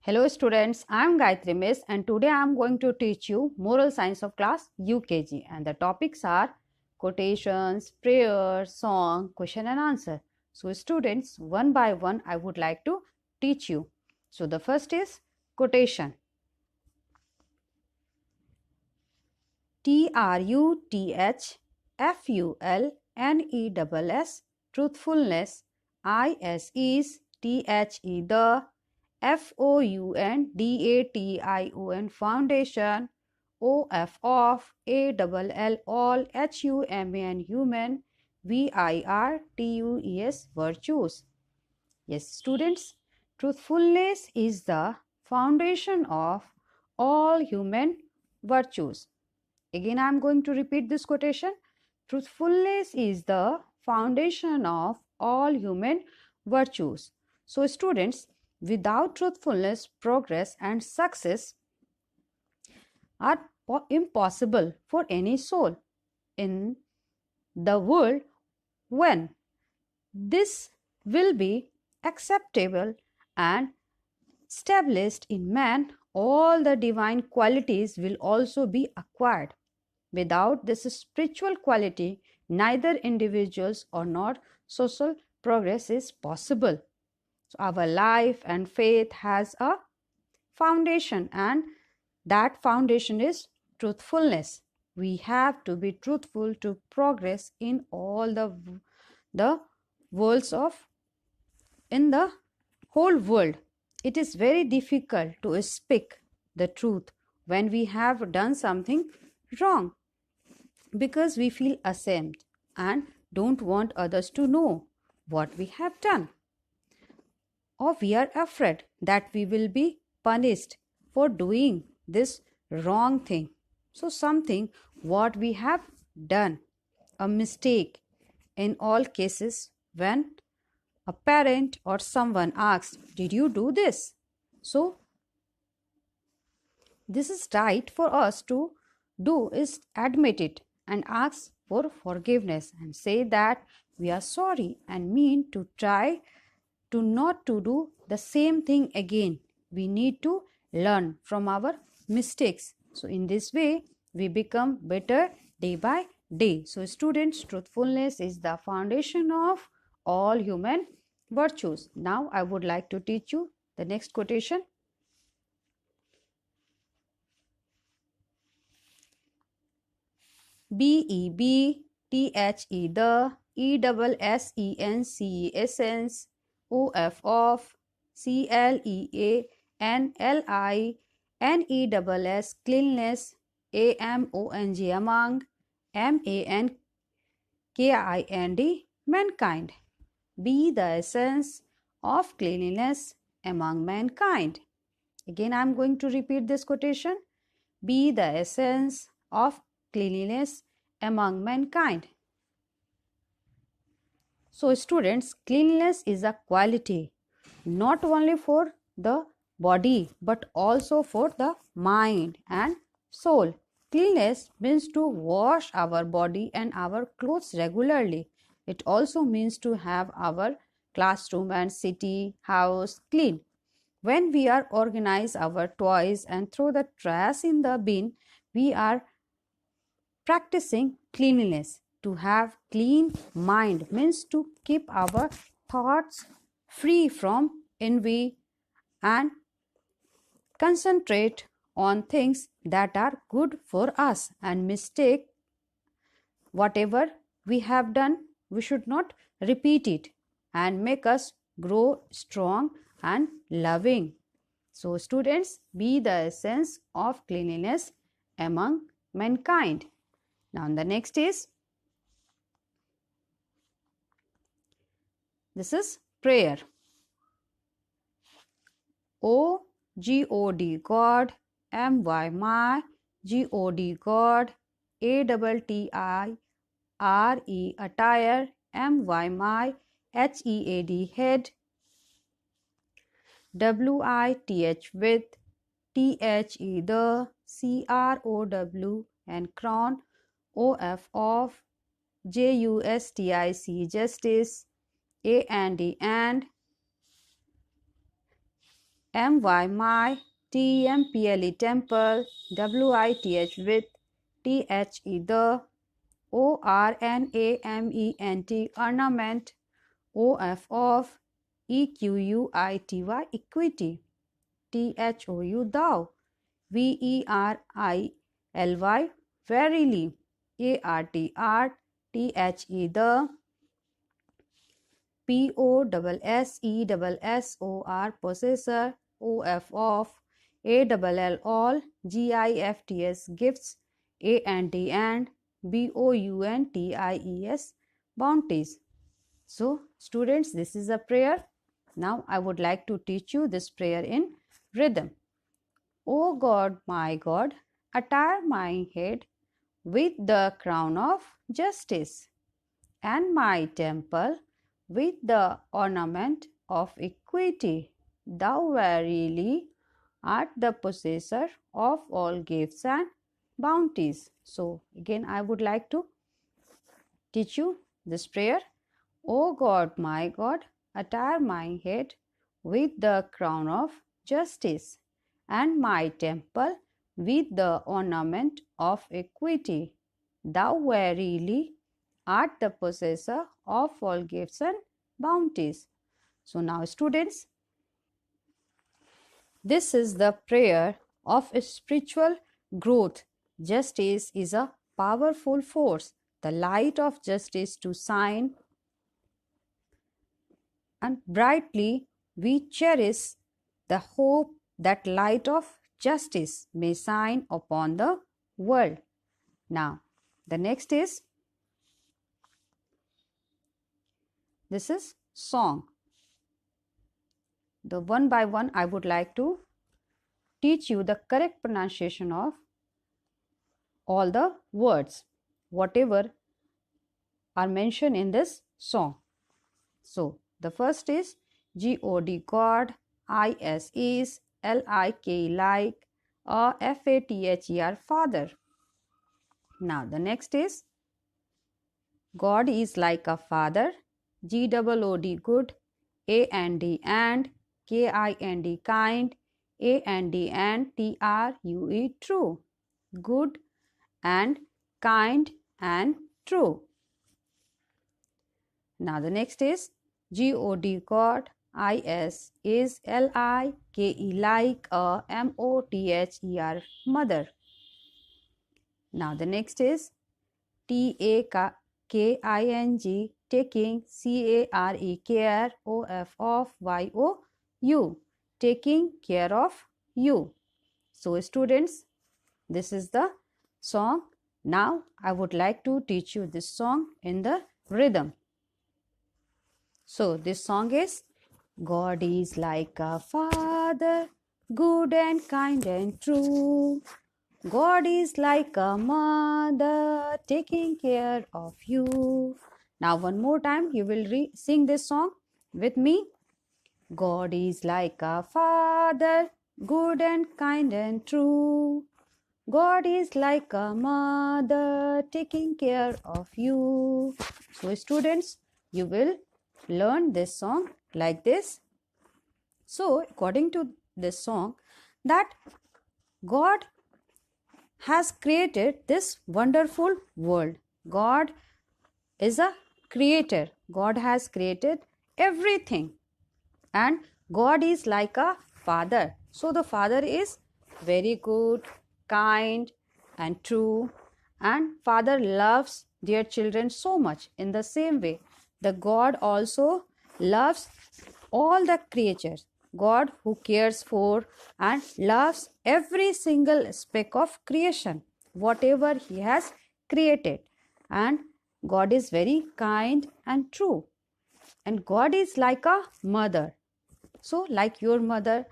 Hello students, I am Gayatri Miss and today I am going to teach you Moral Science of class UKG and the topics are quotations, prayers, song, question and answer. So students, one by one I would like to teach you. So the first is quotation. TRUTHFULNESS, truthfulness. IS is THE, the. FOUNDATION, foundation. OF, of. ALL, all. HUMAN, human. VIRTUES, virtues. Yes, students, truthfulness is the foundation of all human virtues. Again, I am going to repeat this quotation. Truthfulness is the foundation of all human virtues. So, students, without truthfulness, progress and success are impossible for any soul in the world. When this will be acceptable and established in man, all the divine qualities will also be acquired. Without this spiritual quality, neither individuals or nor social progress is possible. So our life and faith has a foundation, and that foundation is truthfulness. We have to be truthful to progress in all the worlds of in the whole world. It is very difficult to speak the truth when we have done something wrong, because we feel ashamed and don't want others to know what we have done, or we are afraid that we will be punished for doing this wrong thing. So something what we have done, a mistake. In all cases, when a parent or someone asks, did you do this? So this is right for us to do is admit it and ask for forgiveness and say that we are sorry and mean to try to not to do the same thing again. We need to learn from our mistakes. So in this way, we become better day by day. So students, truthfulness is the foundation of all human virtues. Now I would like to teach you the next quotation. BEBTHE, the. ESSENCE, essence. OF, of. CLEANLINESS, cleanliness. AMONG, among. MANKIND, mankind. Be the essence of cleanliness among mankind. Again, I am going to repeat this quotation. Be the essence of cleanliness among mankind. So students, cleanliness is a quality not only for the body but also for the mind and soul. Cleanliness means to wash our body and our clothes regularly. It also means to have our classroom and city, house clean. When we are organize our toys and throw the trash in the bin, we are practicing cleanliness. To have clean mind means to keep our thoughts free from envy and concentrate on things that are good for us, and mistake whatever we have done, we should not repeat it and make us grow strong and loving. So students, be the essence of cleanliness among mankind. Now the next is, this is prayer. O God, God. My, my. God, God. ATTIRE, attire. My, HEAD, head. WITH, with. THE, the. CROW, and crown. OF, of. JUSTICE, justice. AND, and. M-Y, my, T-E-M-P-L-E, temple, W-I-T-H, with, T-H-E, the, O-R-N-A-M-E-N-T, ornament, O-F, of, E-Q-U-I-T-Y, equity, T-H-O-U, thou, V-E-R-I-L-Y, verily, A-R-T, art, T-H-E, the, P-O-S-S-E-S-S-O-R, possessor, O-F, of, A-L-L, all, G-I-F-T-S, gifts, A-N-D, and, B-O-U-N-T-I-E-S, bounties. So, students, this is a prayer. Now, I would like to teach you this prayer in rhythm. O God, my God, attire my head with the crown of justice, and my temple with the ornament of equity. Thou verily art the possessor of all gifts and bounties. So, again, I would like to teach you this prayer. O God, my God, attire my head with the crown of justice, and my temple with the ornament of equity. Thou verily art the possessor of all gifts and bounties. So now, students, this is the prayer of spiritual growth. Justice is a powerful force, the light of justice to shine and brightly. We cherish the hope that light of justice may shine upon the world. Now, the next is, this is song. The one by one, I would like to teach you the correct pronunciation of all the words, whatever are mentioned in this song. So, the first is G-O-D, God, I-S is, L-I-K, like, F-A-T-H-E-R, father. Now, the next is God is like a father, G-O-O-D, good, A-N-D, and, K-I-N-D, kind, A-N-D, and, T-R-U-E, true, good and kind and true. Now, the next is G-O-D, God, I-S is, L-I-K-E, like, M-O-T-H-E-R, mother. Now, the next is T-A-K-I-N-G, taking, C-A-R-E, care, O-F, of, Y-O-U, taking care of you. So, students, this is the song. Now, I would like to teach you this song in the rhythm. So, this song is, God is like a father, good and kind and true. God is like a mother, taking care of you. Now, one more time, you will sing this song with me. God is like a father, good and kind and true. God is like a mother, taking care of you. So, students, you will learn this song like this. So, according to this song, that God has created this wonderful world. God is a creator. God has created everything. And God is like a father. So, the father is very good, kind and true, and father loves their children so much. In the same way, the God also loves all the creatures. God who cares for and loves every single speck of creation, whatever he has created. And God is very kind and true. And God is like a mother. So, like your mother,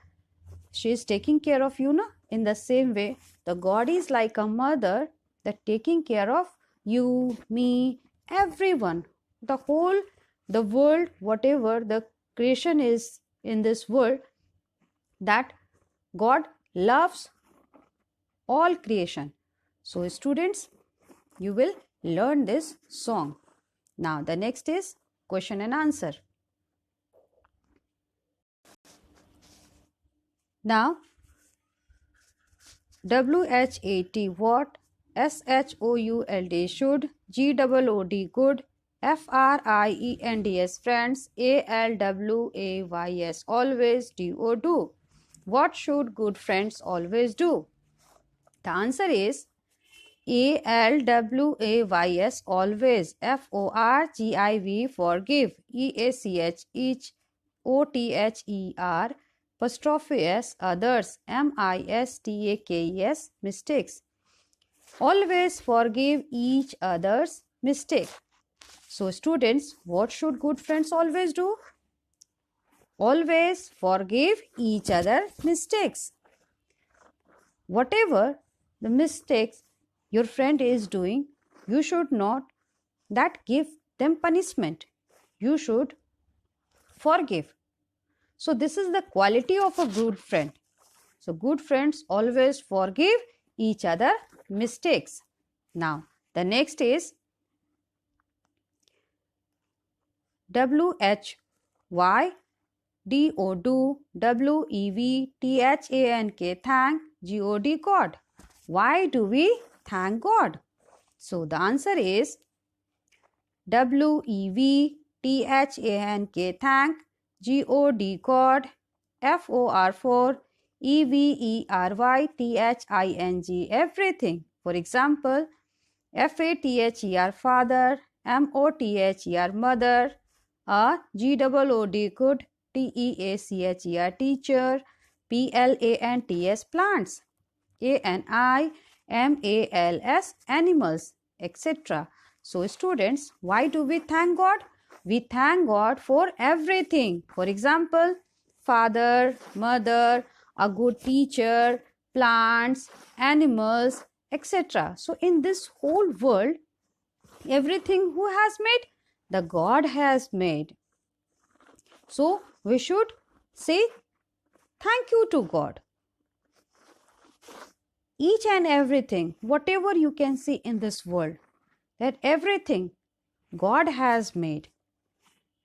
she is taking care of you, na? In the same way, the God is like a mother that taking care of you, me, everyone, the whole, the world, whatever the creation is in this world, that God loves all creation. So, students, you will learn this song. Now, the next is question and answer. Now, WHAT what, SHOULD should, GOOD good, FRIENDS friends, ALWAYS always, do. What should good friends always do? The answer is ALWAYS always, FORGIV forgive, EACH each, OTHER apostrophe S others, MISTAKES mistakes. Always forgive each other's mistake. So students, what should good friends always do? Always forgive each other mistakes. Whatever the mistakes your friend is doing, you should not that give them punishment. You should forgive. So this is the quality of a good friend. So good friends always forgive each other mistakes. Now the next is WHY do, WEVTHANK thank, God. Why do we thank God? So the answer is WEVTHANK thank, God, FOR EVERYTHING everything. For example, FATHER father, MOTHER mother, GOOD good, TEACHER teacher, PLANTS plants, ANIMALS animals, etc. So students, why do we thank God? We thank God for everything. For example, father, mother, a good teacher, plants, animals, etc. So in this whole world, everything who has made? The God has made. So we should say thank you to God. Each and everything, whatever you can see in this world, that everything God has made.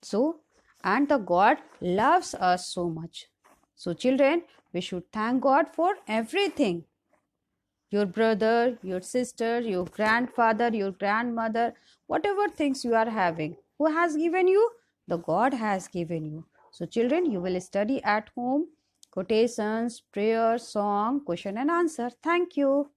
So, and the God loves us so much. So children, we should thank God for everything. Your brother, your sister, your grandfather, your grandmother, whatever things you are having. Who has given you? The God has given you. So children, you will study at home quotations, prayer, song, question and answer. Thank you.